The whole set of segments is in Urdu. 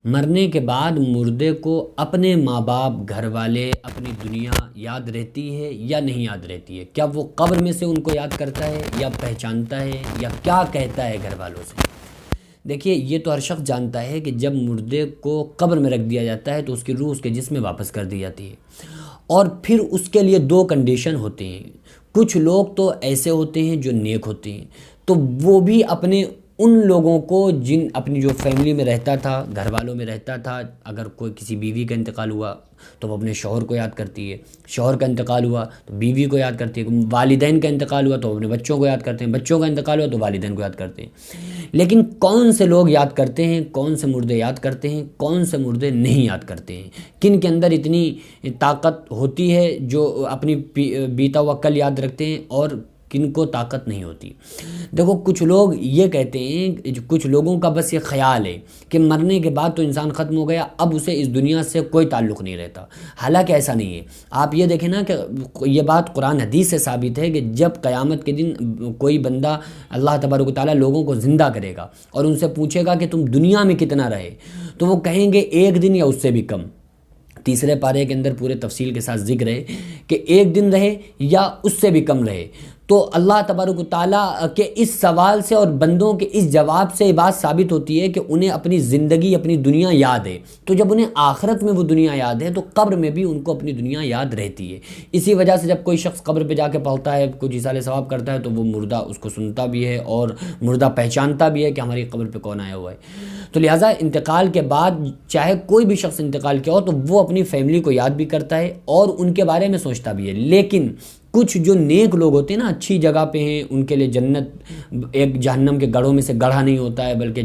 مرنے کے بعد مردے کو اپنے ماں باپ، گھر والے، اپنی دنیا یاد رہتی ہے یا نہیں یاد رہتی ہے؟ کیا وہ قبر میں سے ان کو یاد کرتا ہے یا پہچانتا ہے یا کیا کہتا ہے گھر والوں سے؟ دیکھیے، یہ تو ہر شخص جانتا ہے کہ جب مردے کو قبر میں رکھ دیا جاتا ہے تو اس کی روح اس کے جسم میں واپس کر دی جاتی ہے، اور پھر اس کے لیے دو کنڈیشن ہوتے ہیں۔ کچھ لوگ تو ایسے ہوتے ہیں جو نیک ہوتے ہیں، تو وہ بھی اپنے ان لوگوں کو جن اپنی جو فیملی میں رہتا تھا، گھر والوں میں رہتا تھا، اگر کوئی کسی بیوی کا انتقال ہوا تو وہ اپنے شوہر کو یاد کرتی ہے، شوہر کا انتقال ہوا تو بیوی کو یاد کرتی ہے، والدین کا انتقال ہوا تو اپنے بچوں کو یاد کرتے ہیں، بچوں کا انتقال ہوا تو والدین کو یاد کرتے ہیں۔ لیکن کون سے لوگ یاد کرتے ہیں، کون سے مردے یاد کرتے ہیں، کون سے مردے نہیں یاد کرتے ہیں؟ کن کے اندر اتنی طاقت ہوتی ہے جو اپنی بیتا ہوا کل یاد رکھتے ہیں، اور کن کو طاقت نہیں ہوتی؟ دیکھو، کچھ لوگ یہ کہتے ہیں، کچھ لوگوں کا بس یہ خیال ہے کہ مرنے کے بعد تو انسان ختم ہو گیا، اب اسے اس دنیا سے کوئی تعلق نہیں رہتا۔ حالانکہ ایسا نہیں ہے۔ آپ یہ دیکھیں نا کہ یہ بات قرآن حدیث سے ثابت ہے کہ جب قیامت کے دن کوئی بندہ، اللہ تبارک و تعالیٰ لوگوں کو زندہ کرے گا اور ان سے پوچھے گا کہ تم دنیا میں کتنا رہے، تو وہ کہیں گے ایک دن یا اس سے بھی کم۔ تیسرے پارے کے اندر پورے تفصیل کے ساتھ ذکر ہے کہ ایک دن رہے یا اس سے بھی کم رہے۔ تو اللہ تبارک و تعالیٰ کے اس سوال سے اور بندوں کے اس جواب سے یہ بات ثابت ہوتی ہے کہ انہیں اپنی زندگی، اپنی دنیا یاد ہے۔ تو جب انہیں آخرت میں وہ دنیا یاد ہے تو قبر میں بھی ان کو اپنی دنیا یاد رہتی ہے۔ اسی وجہ سے جب کوئی شخص قبر پہ جا کے پڑھتا ہے، کچھ ایصال ثواب کرتا ہے، تو وہ مردہ اس کو سنتا بھی ہے اور مردہ پہچانتا بھی ہے کہ ہماری قبر پہ کون آیا ہوا ہے۔ تو لہٰذا انتقال کے بعد چاہے کوئی بھی شخص انتقال کیا ہو تو وہ اپنی فیملی کو یاد بھی کرتا ہے اور ان کے بارے میں سوچتا بھی ہے۔ لیکن کچھ جو نیک لوگ ہوتے ہیں نا، اچھی جگہ پہ ہیں، ان کے لیے جنت ایک جہنم کے گڑھوں میں سے گڑھا نہیں ہوتا ہے، بلکہ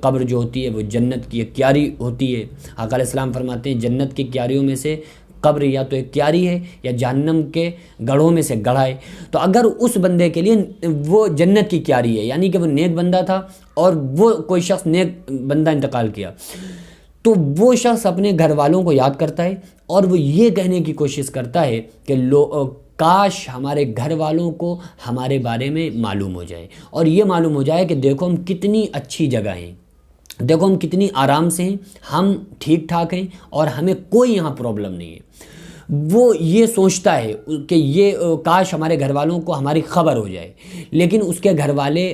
قبر جو ہوتی ہے وہ جنت کی ایک کیاری ہوتی ہے۔ آقا علیہ السلام فرماتے ہیں جنت کی کیاریوں میں سے قبر یا تو ایک کیاری ہے یا جہنم کے گڑھوں میں سے گڑھا ہے۔ تو اگر اس بندے کے لیے وہ جنت کی کیاری ہے، یعنی کہ وہ نیک بندہ تھا اور وہ کوئی شخص نیک بندہ انتقال کیا، تو وہ شخص اپنے گھر والوں کو یاد کرتا ہے اور وہ یہ کہنے کی کوشش کرتا ہے کہ کاش ہمارے گھر والوں کو ہمارے بارے میں معلوم ہو جائے، اور یہ معلوم ہو جائے کہ دیکھو ہم کتنی اچھی جگہ ہیں، دیکھو ہم کتنی آرام سے ہیں، ہم ٹھیک ٹھاک ہیں اور ہمیں کوئی یہاں پرابلم نہیں ہے۔ وہ یہ سوچتا ہے کہ یہ کاش ہمارے گھر والوں کو ہماری خبر ہو جائے، لیکن اس کے گھر والے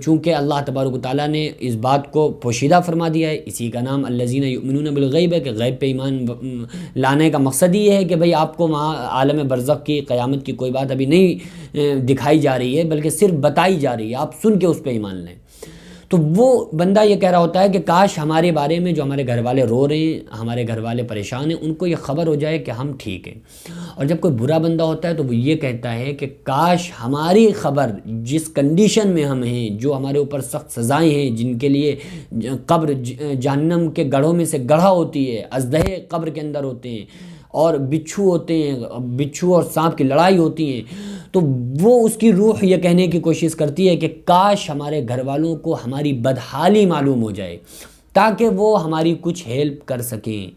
چونکہ اللہ تبارک و تعالیٰ نے اس بات کو پوشیدہ فرما دیا ہے، اسی کا نام الذین یؤمنون بالغیب ہے کہ غیب پہ ایمان لانے کا مقصد یہ ہے کہ بھئی آپ کو وہاں عالم برزخ کی، قیامت کی کوئی بات ابھی نہیں دکھائی جا رہی ہے، بلکہ صرف بتائی جا رہی ہے، آپ سن کے اس پہ ایمان لیں۔ تو وہ بندہ یہ کہہ رہا ہوتا ہے کہ کاش ہمارے بارے میں جو ہمارے گھر والے رو رہے ہیں، ہمارے گھر والے پریشان ہیں، ان کو یہ خبر ہو جائے کہ ہم ٹھیک ہیں۔ اور جب کوئی برا بندہ ہوتا ہے تو وہ یہ کہتا ہے کہ کاش ہماری خبر، جس کنڈیشن میں ہم ہیں، جو ہمارے اوپر سخت سزائیں ہیں، جن کے لیے قبر جہنم کے گڑھوں میں سے گڑھا ہوتی ہے، ازدہے قبر کے اندر ہوتے ہیں اور بچھو ہوتے ہیں، بچھو اور سانپ کی لڑائی ہوتی ہیں، تو وہ اس کی روح یہ کہنے کی کوشش کرتی ہے کہ کاش ہمارے گھر والوں کو ہماری بدحالی معلوم ہو جائے تاکہ وہ ہماری کچھ ہیلپ کر سکیں۔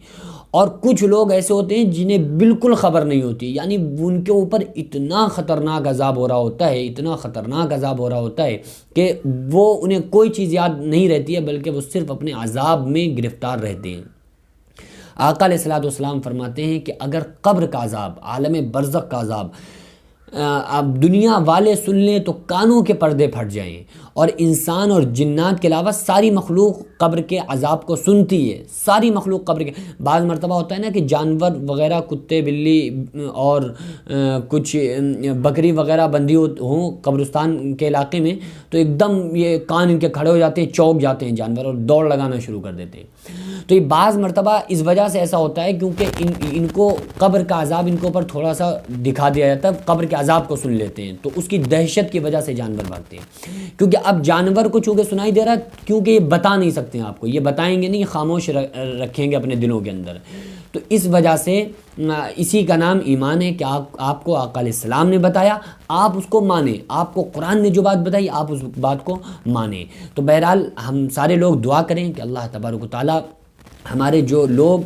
اور کچھ لوگ ایسے ہوتے ہیں جنہیں بالکل خبر نہیں ہوتی، یعنی ان کے اوپر اتنا خطرناک عذاب ہو رہا ہوتا ہے، اتنا خطرناک عذاب ہو رہا ہوتا ہے کہ وہ انہیں کوئی چیز یاد نہیں رہتی ہے، بلکہ وہ صرف اپنے عذاب میں گرفتار رہتے ہیں۔ آقا علیہ الصلوۃ والسلام فرماتے ہیں کہ اگر قبر کا عذاب، عالم برزخ کا عذاب اب دنیا والے سن لیں تو کانوں کے پردے پھٹ جائیں، اور انسان اور جنات کے علاوہ ساری مخلوق قبر کے عذاب کو سنتی ہے، ساری مخلوق قبر کے۔ بعض مرتبہ ہوتا ہے نا کہ جانور وغیرہ، کتے بلی اور کچھ بکری وغیرہ بندھی ہوں قبرستان کے علاقے میں، تو ایک دم یہ کان ان کے کھڑے ہو جاتے ہیں، چونک جاتے ہیں جانور اور دوڑ لگانا شروع کر دیتے ہیں۔ تو یہ بعض مرتبہ اس وجہ سے ایسا ہوتا ہے کیونکہ ان کو قبر کا عذاب ان کے اوپر تھوڑا سا دکھا دیا جاتا ہے، قبر کے عذاب کو سن لیتے ہیں، تو اس کی دہشت کی وجہ سے جانور بھاگتے ہیں۔ کیونکہ اب جانور کو چونکہ سنائی دے رہا ہے، کیونکہ یہ بتا نہیں سکتے ہیں آپ کو، یہ بتائیں گے نہیں، خاموش رکھیں گے اپنے دلوں کے اندر، تو اس وجہ سے اسی کا نام ایمان ہے کہ آپ کو آقا علیہ السلام نے بتایا، آپ اس کو مانیں، آپ کو قرآن نے جو بات بتائی آپ اس بات کو مانیں۔ تو بہرحال ہم سارے لوگ دعا کریں کہ اللہ تبارک و تعالیٰ ہمارے جو لوگ،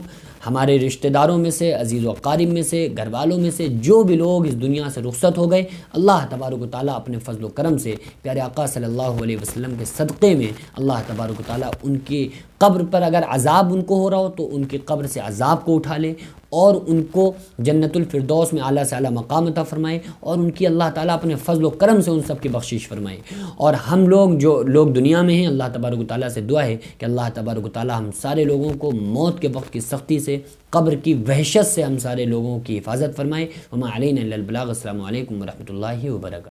ہمارے رشتہ داروں میں سے، عزیز و اقارب میں سے، گھر والوں میں سے جو بھی لوگ اس دنیا سے رخصت ہو گئے، اللہ تبارک و تعالیٰ اپنے فضل و کرم سے پیارے آقا صلی اللہ علیہ وسلم کے صدقے میں اللہ تبارک و تعالیٰ ان کی قبر پر اگر عذاب ان کو ہو رہا ہو تو ان کی قبر سے عذاب کو اٹھا لے اور ان کو جنت الفردوس میں اعلیٰ سے اعلیٰ مقام عطا فرمائے، اور ان کی اللہ تعالیٰ اپنے فضل و کرم سے ان سب کی بخشش فرمائے۔ اور ہم لوگ جو لوگ دنیا میں ہیں، اللہ تبارک و تعالیٰ سے دعا ہے کہ اللہ تبارک و تعالیٰ ہم سارے لوگوں کو موت کے وقت کی سختی سے، قبر کی وحشت سے ہم سارے لوگوں کی حفاظت فرمائے۔ وما علینا الا البلاغ۔ السلام علیکم ورحمۃ اللہ وبرکاتہ۔